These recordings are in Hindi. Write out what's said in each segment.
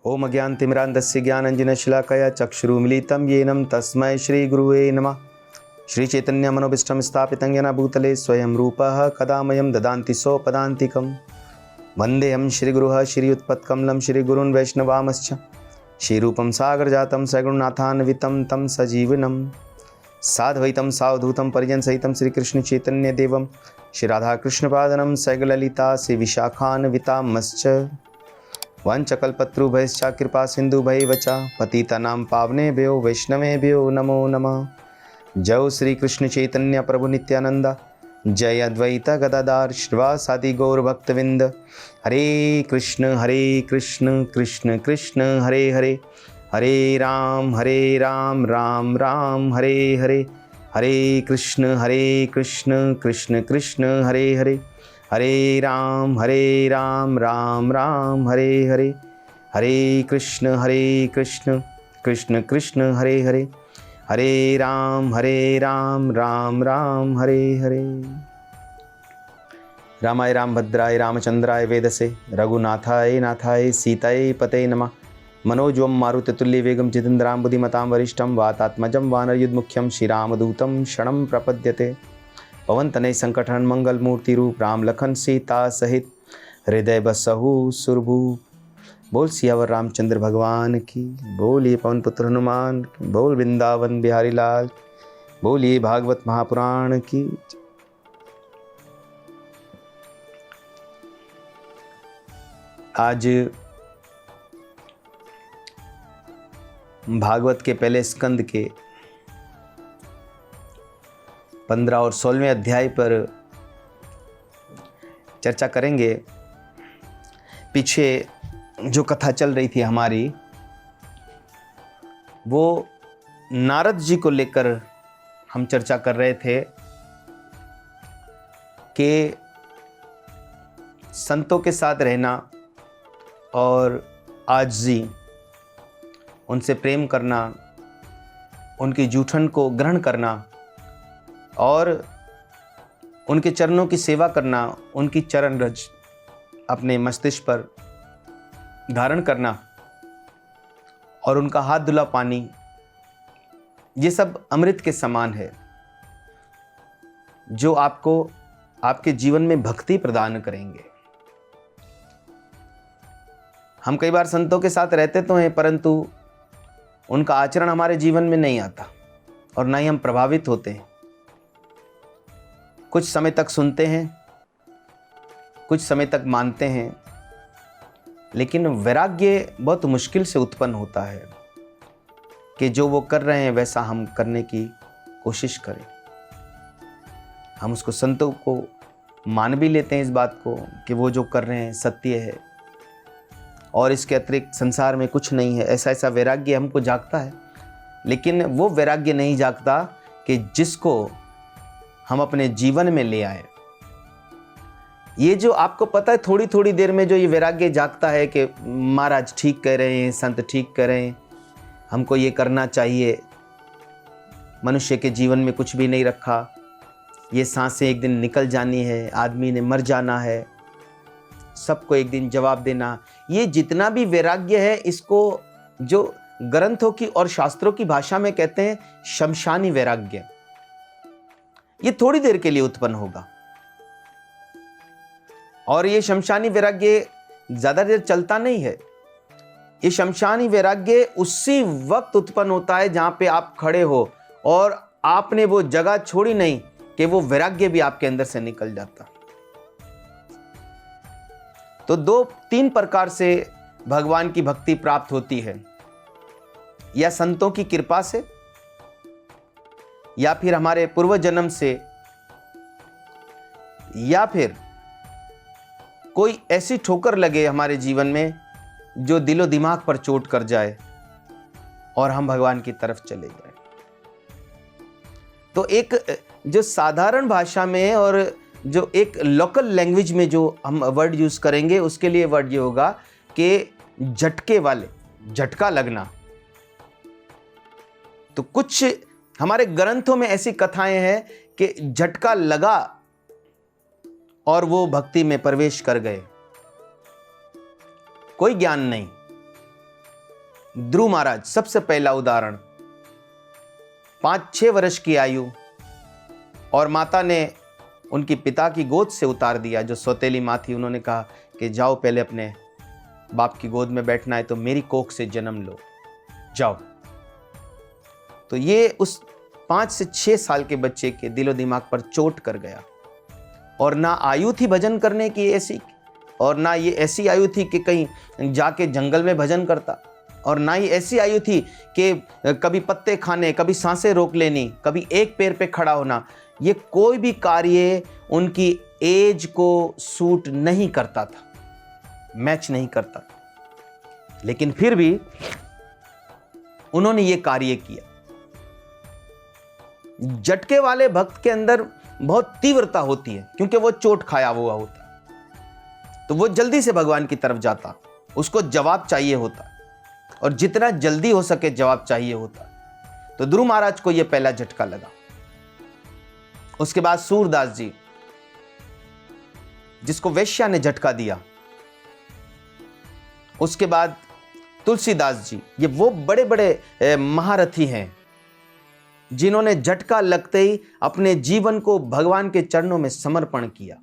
ओम अज्ञानतिमिरान्धस्य ज्ञानाञ्जनशलाकया चक्षुरुमिलितं येन तस्मै श्रीगुरुवे नमः। श्रीचैतन्यमनोभीष्टं स्थापितं येन भूतले स्वयं रूपः कदामयं ददान्ति स्वपदान्तिकं। वन्देऽहं श्रीगुरुः श्रीयुत्पत्कमलं श्रीगुरून् वैष्णवांश्च श्रीरूपं सागरजातं सगुणनाथान्वितं तं सजीवनं साद्वैतं सावधूतं परिजनसहितं श्रीकृष्णचैतन्यदेवं श्रीराधाकृष्णपादनं सैगललिता श्रीविशाखान्वितांश्च वंशकल्पतरुभ्यश्च कृपा सिन्धुभ्यैव च पतितानां पावनेभ्यो वैष्णवेभ्यो नमो नमः। जय श्री कृष्ण चैतन्य प्रभु नित्यानंद, जय अद्वैत गदाधर श्रीवासादि गौर भक्तविंद। हरे कृष्ण कृष्ण कृष्ण हरे हरे, हरे राम राम राम हरे हरे। हरे कृष्ण कृष्ण कृष्ण हरे हरे, हरे राम राम राम हरे हरे। हरे कृष्ण कृष्ण कृष्ण हरे हरे, हरे राम राम राम हरे हरे। रामाय रामभद्राय रामचंद्राय वेदसे रघुनाथाय नाथाय सीताय पते नमः। मनोजवं मारुततुल्यवेगं जितेन्द्रां बुद्धिमतां वरिष्ठं वातात्मजं वानरयुधमुख्यं श्रीरामदूतं शरणं प्रपद्यते। पवनतनय संकटहरण मंगल मूर्ति रूप राम लखन सीता सहित हृदय बसहु सुरभूप। बोल सियावर रामचंद्र भगवान की, बोलिए पवन पुत्र हनुमान की, बोल वृंदावन बिहारी लाल, बोलिए भागवत महापुराण की। आज भागवत के पहले स्कंद के 15 और 16वें अध्याय पर चर्चा करेंगे। पीछे जो कथा चल रही थी हमारी, वो नारद जी को लेकर हम चर्चा कर रहे थे कि संतों के साथ रहना और आजिज़ी, उनसे प्रेम करना, उनकी जूठन को ग्रहण करना और उनके चरणों की सेवा करना, उनकी चरण रज अपने मस्तिष्क पर धारण करना और उनका हाथ धुला पानी, ये सब अमृत के समान है जो आपको आपके जीवन में भक्ति प्रदान करेंगे। हम कई बार संतों के साथ रहते तो हैं, परंतु उनका आचरण हमारे जीवन में नहीं आता और ना ही हम प्रभावित होते हैं। कुछ समय तक सुनते हैं, कुछ समय तक मानते हैं, लेकिन वैराग्य बहुत मुश्किल से उत्पन्न होता है कि जो वो कर रहे हैं वैसा हम करने की कोशिश करें। हम उसको संतों को मान भी लेते हैं, इस बात को कि वो जो कर रहे हैं सत्य है और इसके अतिरिक्त संसार में कुछ नहीं है। ऐसा वैराग्य हमको जागता है, लेकिन वो वैराग्य नहीं जागता कि जिसको हम अपने जीवन में ले आए। ये जो आपको पता है, थोड़ी थोड़ी देर में जो ये वैराग्य जागता है कि महाराज ठीक कह रहे हैं, संत ठीक कह रहे हैं, हमको ये करना चाहिए, मनुष्य के जीवन में कुछ भी नहीं रखा, ये सांसें एक दिन निकल जानी है, आदमी ने मर जाना है, सबको एक दिन जवाब देना। ये जितना भी वैराग्य है, इसको जो ग्रंथों की और शास्त्रों की भाषा में कहते हैं शमशानी वैराग्य। ये थोड़ी देर के लिए उत्पन्न होगा और ये शमशानी वैराग्य ज्यादा देर चलता नहीं है। ये शमशानी वैराग्य उसी वक्त उत्पन्न होता है जहां पे आप खड़े हो और आपने वो जगह छोड़ी नहीं कि वो वैराग्य भी आपके अंदर से निकल जाता। तो 2-3 प्रकार से भगवान की भक्ति प्राप्त होती है, या संतों की कृपा से, या फिर हमारे पूर्व जन्म से, या फिर कोई ऐसी ठोकर लगे हमारे जीवन में जो दिलो दिमाग पर चोट कर जाए और हम भगवान की तरफ चले जाए। तो एक जो साधारण भाषा में और जो एक लोकल लैंग्वेज में जो हम वर्ड यूज करेंगे, उसके लिए वर्ड ये होगा कि झटके वाले, झटका लगना। तो कुछ हमारे ग्रंथों में ऐसी कथाएं हैं कि झटका लगा और वो भक्ति में प्रवेश कर गए। कोई ज्ञान नहीं, ध्रुव महाराज सबसे पहला उदाहरण, 5-6 वर्ष की आयु, और माता ने उनकी पिता की गोद से उतार दिया, जो सौतेली माँ थी। उन्होंने कहा कि जाओ, पहले अपने बाप की गोद में बैठना है तो मेरी कोख से जन्म लो, जाओ। तो ये उस 5 से 6 साल के बच्चे के दिलो दिमाग पर चोट कर गया। और ना आयु थी भजन करने की ऐसी, और ना ये ऐसी आयु थी कि कहीं जाके जंगल में भजन करता, और ना ही ऐसी आयु थी कि कभी पत्ते खाने, कभी सांसें रोक लेनी, कभी एक पैर पे खड़ा होना। ये कोई भी कार्य उनकी एज को सूट नहीं करता था, मैच नहीं करता। लेकिन फिर भी उन्होंने ये कार्य किया। झटके वाले भक्त के अंदर बहुत तीव्रता होती है, क्योंकि वो चोट खाया हुआ होता, तो वो जल्दी से भगवान की तरफ जाता, उसको जवाब चाहिए होता, और जितना जल्दी हो सके जवाब चाहिए होता। तो ध्रुव महाराज को यह पहला झटका लगा। उसके बाद सूरदास जी, जिसको वेश्या ने झटका दिया। उसके बाद तुलसीदास जी, ये वो बड़े बड़े महारथी हैं जिन्होंने झटका लगते ही अपने जीवन को भगवान के चरणों में समर्पण किया।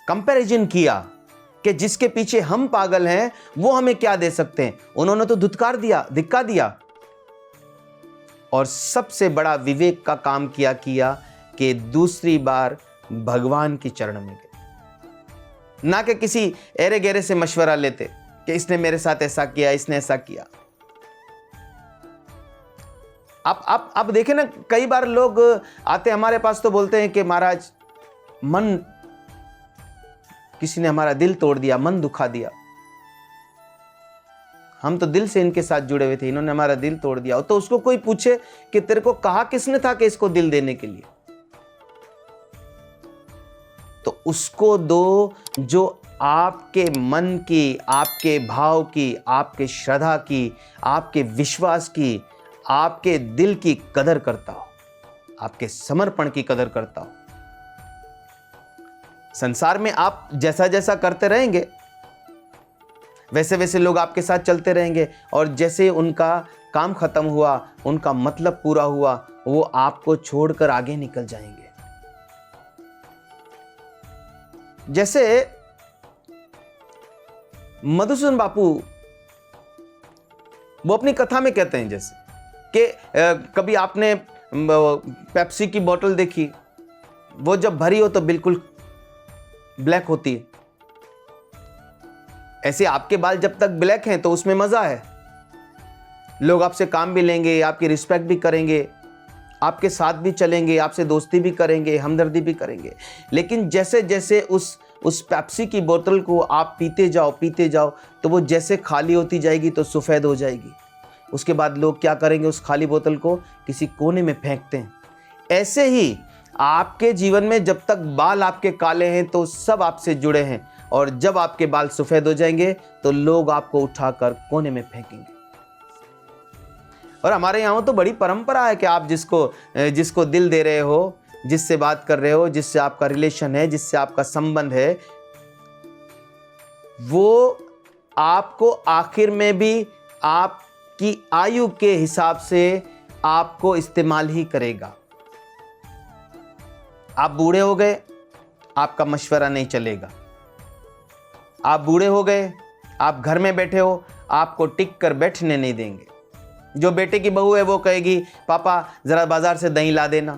कंपैरिजन किया कि जिसके पीछे हम पागल हैं वो हमें क्या दे सकते हैं। उन्होंने तो धुतकार दिया, धिक्का दिया, और सबसे बड़ा विवेक का काम किया कि दूसरी बार भगवान की चरण में गए, ना कि किसी एरे गेरे से मशवरा लेते कि इसने मेरे साथ ऐसा किया, इसने ऐसा किया। आप देखें ना, कई बार लोग आते हमारे पास तो बोलते हैं कि महाराज मन, किसी ने हमारा दिल तोड़ दिया, मन दुखा दिया। हम तो दिल से इनके साथ जुड़े हुए थे, इन्होंने हमारा दिल तोड़ दिया। तो उसको कोई पूछे कि तेरे को कहा किसने था कि इसको दिल देने के लिए, तो उसको दो जो आपके मन की, आपके भाव की, आपके श्रद्धा की, आपके विश्वास की, आपके दिल की कदर करता हो, आपके समर्पण की कदर करता हो। संसार में आप जैसा जैसा करते रहेंगे वैसे वैसे लोग आपके साथ चलते रहेंगे, और जैसे उनका काम खत्म हुआ, उनका मतलब पूरा हुआ, वो आपको छोड़कर आगे निकल जाएंगे। जैसे मधुसूदन बापू वो अपनी कथा में कहते हैं, जैसे कि कभी आपने पेप्सी की बोतल देखी, वो जब भरी हो तो बिल्कुल ब्लैक होती है। ऐसे आपके बाल जब तक ब्लैक हैं तो उसमें मजा है, लोग आपसे काम भी लेंगे, आपकी रिस्पेक्ट भी करेंगे, आपके साथ भी चलेंगे, आपसे दोस्ती भी करेंगे, हमदर्दी भी करेंगे। लेकिन जैसे जैसे उस पेप्सी की बोतल को आप पीते जाओ तो वो जैसे खाली होती जाएगी तो सफ़ेद हो जाएगी। उसके बाद लोग क्या करेंगे, उस खाली बोतल को किसी कोने में फेंकते हैं। ऐसे ही आपके जीवन में जब तक बाल आपके काले हैं तो सब आपसे जुड़े हैं, और जब आपके बाल सफ़ेद हो जाएंगे तो लोग आपको उठाकर कोने में फेंकेंगे। और हमारे यहाँ तो बड़ी परंपरा है कि आप जिसको दिल दे रहे हो, जिससे बात कर रहे हो, जिससे आपका रिलेशन है, जिससे आपका संबंध है, वो आपको आखिर में भी आपकी आयु के हिसाब से आपको इस्तेमाल ही करेगा। आप बूढ़े हो गए, आपका मशवरा नहीं चलेगा। आप बूढ़े हो गए, आप घर में बैठे हो, आपको टिक कर बैठने नहीं देंगे। जो बेटे की बहू है वो कहेगी, पापा जरा बाजार से दही ला देना,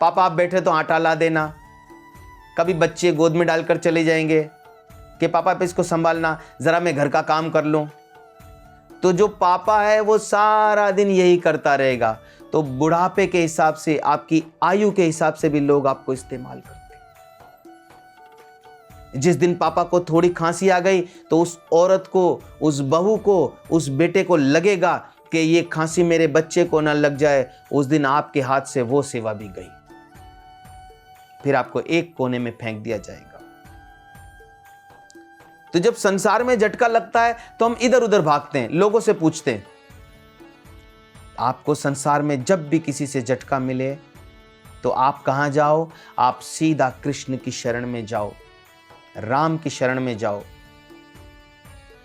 पापा आप बैठे तो आटा ला देना। कभी बच्चे गोद में डालकर चले जाएंगे कि पापा पे इसको संभालना, जरा मैं घर का काम कर लूं। तो जो पापा है वो सारा दिन यही करता रहेगा। तो बुढ़ापे के हिसाब से, आपकी आयु के हिसाब से भी लोग आपको इस्तेमाल करते हैं। जिस दिन पापा को थोड़ी खांसी आ गई तो उस औरत को, उस बहू को, उस बेटे को लगेगा कि ये खांसी मेरे बच्चे को ना लग जाए। उस दिन आपके हाथ से वो सेवा भी गई, फिर आपको एक कोने में फेंक दिया जाएगा। तो जब संसार में झटका लगता है तो हम इधर उधर भागते हैं, लोगों से पूछते हैं। आपको संसार में जब भी किसी से झटका मिले तो आप कहां जाओ? आप सीधा कृष्ण की शरण में जाओ, राम की शरण में जाओ।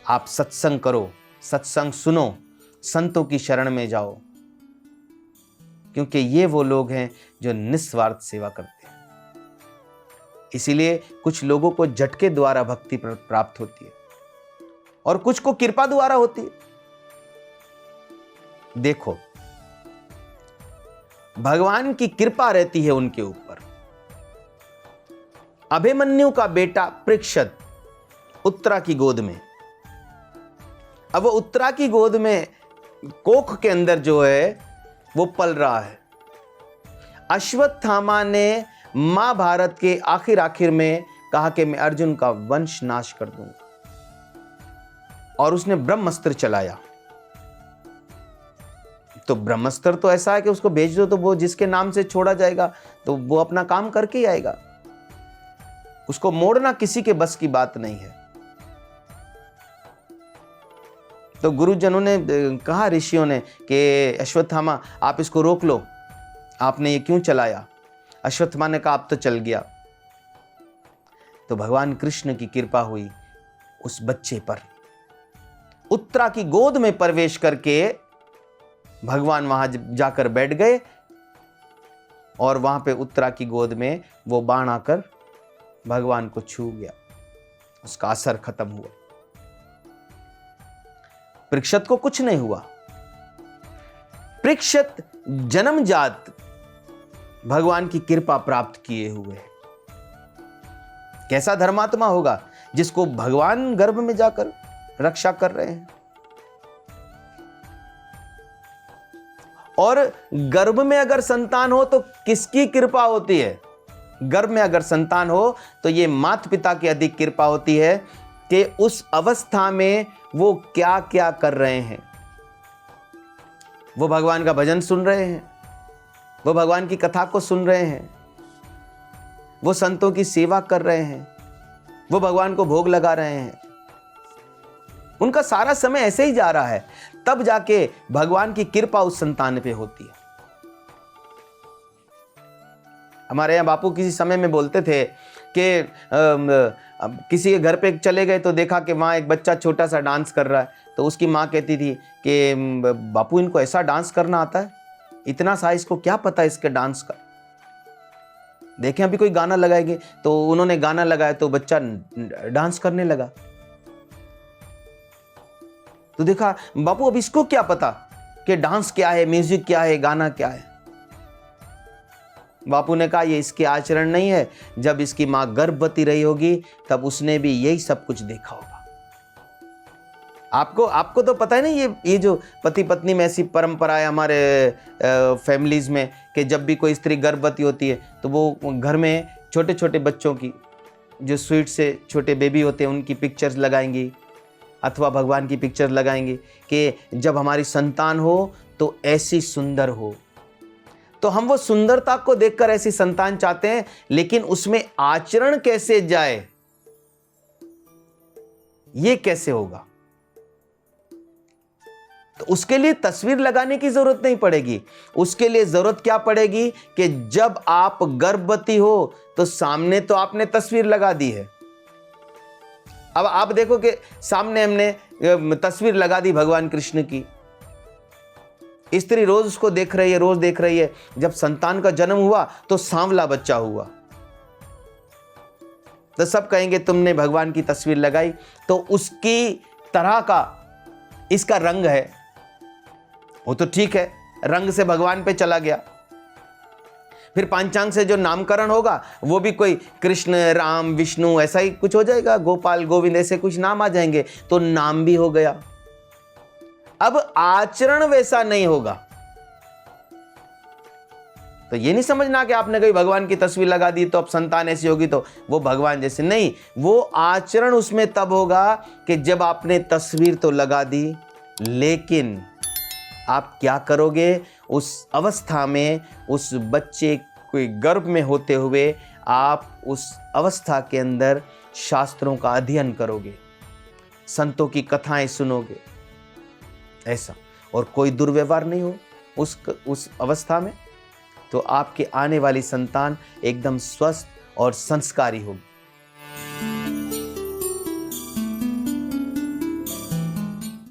आप सत्संग करो, सत्संग सुनो, संतों की शरण में जाओ, क्योंकि ये वो लोग हैं जो निस्वार्थ सेवा करते हैं। इसीलिए कुछ लोगों को झटके द्वारा भक्ति प्राप्त होती है और कुछ को कृपा द्वारा होती है। देखो, भगवान की कृपा रहती है उनके ऊपर। अभिमन्यु का बेटा परीक्षित उत्तरा की गोद में, अब वो उत्तरा की गोद में कोख के अंदर जो है वो पल रहा है। अश्वत्थामा ने महाभारत के आखिर में कहा कि मैं अर्जुन का वंश नाश कर दूंगा, और उसने ब्रह्मास्त्र चलाया। तो ब्रह्मास्त्र तो ऐसा है कि उसको भेज दो तो वो जिसके नाम से छोड़ा जाएगा तो वो अपना काम करके ही आएगा, उसको मोड़ना किसी के बस की बात नहीं है। तो गुरुजनों ने कहा, ऋषियों ने, कि अश्वत्थामा आप इसको रोक लो, आपने ये क्यों चलाया? अश्वत्थामा ने कहा अब तो चल गया। तो भगवान कृष्ण की कृपा हुई उस बच्चे पर। उत्तरा की गोद में प्रवेश करके भगवान वहां जाकर बैठ गए और वहां पे उत्तरा की गोद में वो बाण आकर भगवान को छू गया, उसका असर खत्म हुआ। परीक्षित को कुछ नहीं हुआ। परीक्षित जन्मजात भगवान की कृपा प्राप्त किए हुए। कैसा धर्मात्मा होगा जिसको भगवान गर्भ में जाकर रक्षा कर रहे हैं। और गर्भ में अगर संतान हो तो किसकी कृपा होती है? गर्भ में अगर संतान हो तो ये माता पिता की अधिक कृपा होती है कि उस अवस्था में वो क्या क्या कर रहे हैं। वो भगवान का भजन सुन रहे हैं, वो भगवान की कथा को सुन रहे हैं, वो संतों की सेवा कर रहे हैं, वो भगवान को भोग लगा रहे हैं। उनका सारा समय ऐसे ही जा रहा है, तब जाके भगवान की कृपा उस संतान पे होती है। हमारे यहाँ बापू किसी समय में बोलते थे कि किसी के घर पे चले गए तो देखा कि वहाँ एक बच्चा छोटा सा डांस कर रहा है, तो उसकी माँ कहती थी कि बापू इनको ऐसा डांस करना आता है, इतना सा इसको क्या पता इसके डांस का। देखें अभी कोई गाना लगाएंगे, तो उन्होंने गाना लगाया तो बच्चा डांस करने लगा। तो देखा बापू अब इसको क्या पता कि डांस क्या है, म्यूजिक क्या है, गाना क्या है। बापू ने कहा ये इसके आचरण नहीं है, जब इसकी मां गर्भवती रही होगी तब उसने भी यही सब कुछ देखा होगा। आपको तो पता है ना, ये जो पति पत्नी में ऐसी परंपरा है हमारे फैमिलीज में कि जब भी कोई स्त्री गर्भवती होती है तो वो घर में छोटे छोटे बच्चों की, जो स्वीट से छोटे बेबी होते हैं, उनकी पिक्चर्स लगाएंगी अथवा भगवान की पिक्चर लगाएंगे कि जब हमारी संतान हो तो ऐसी सुंदर हो। तो हम वो सुंदरता को देखकर ऐसी संतान चाहते हैं, लेकिन उसमें आचरण कैसे जाए, ये कैसे होगा? तो उसके लिए तस्वीर लगाने की जरूरत नहीं पड़ेगी। उसके लिए जरूरत क्या पड़ेगी कि जब आप गर्भवती हो तो सामने तो आपने तस्वीर लगा दी है। अब आप देखो कि सामने हमने तस्वीर लगा दी भगवान कृष्ण की, स्त्री रोज उसको देख रही है, रोज देख रही है। जब संतान का जन्म हुआ तो सांवला बच्चा हुआ, तो सब कहेंगे तुमने भगवान की तस्वीर लगाई, तो उसकी तरह का इसका रंग है, वो तो ठीक है, रंग से भगवान पे चला गया। फिर पांचांग से जो नामकरण होगा वो भी कोई कृष्ण, राम, विष्णु ऐसा ही कुछ हो जाएगा, गोपाल, गोविंद ऐसे कुछ नाम आ जाएंगे, तो नाम भी हो गया। अब आचरण वैसा नहीं होगा। तो ये नहीं समझना कि आपने कहीं भगवान की तस्वीर लगा दी तो अब संतान ऐसी होगी तो वो भगवान जैसे, नहीं, वो आचरण उसमें तब होगा कि जब आपने तस्वीर तो लगा दी, लेकिन आप क्या करोगे उस अवस्था में, उस बच्चे कोई गर्भ में होते हुए आप उस अवस्था के अंदर शास्त्रों का अध्ययन करोगे, संतों की कथाएं सुनोगे, ऐसा, और कोई दुर्व्यवहार नहीं हो उस अवस्था में, तो आपके आने वाली संतान एकदम स्वस्थ और संस्कारी होगी।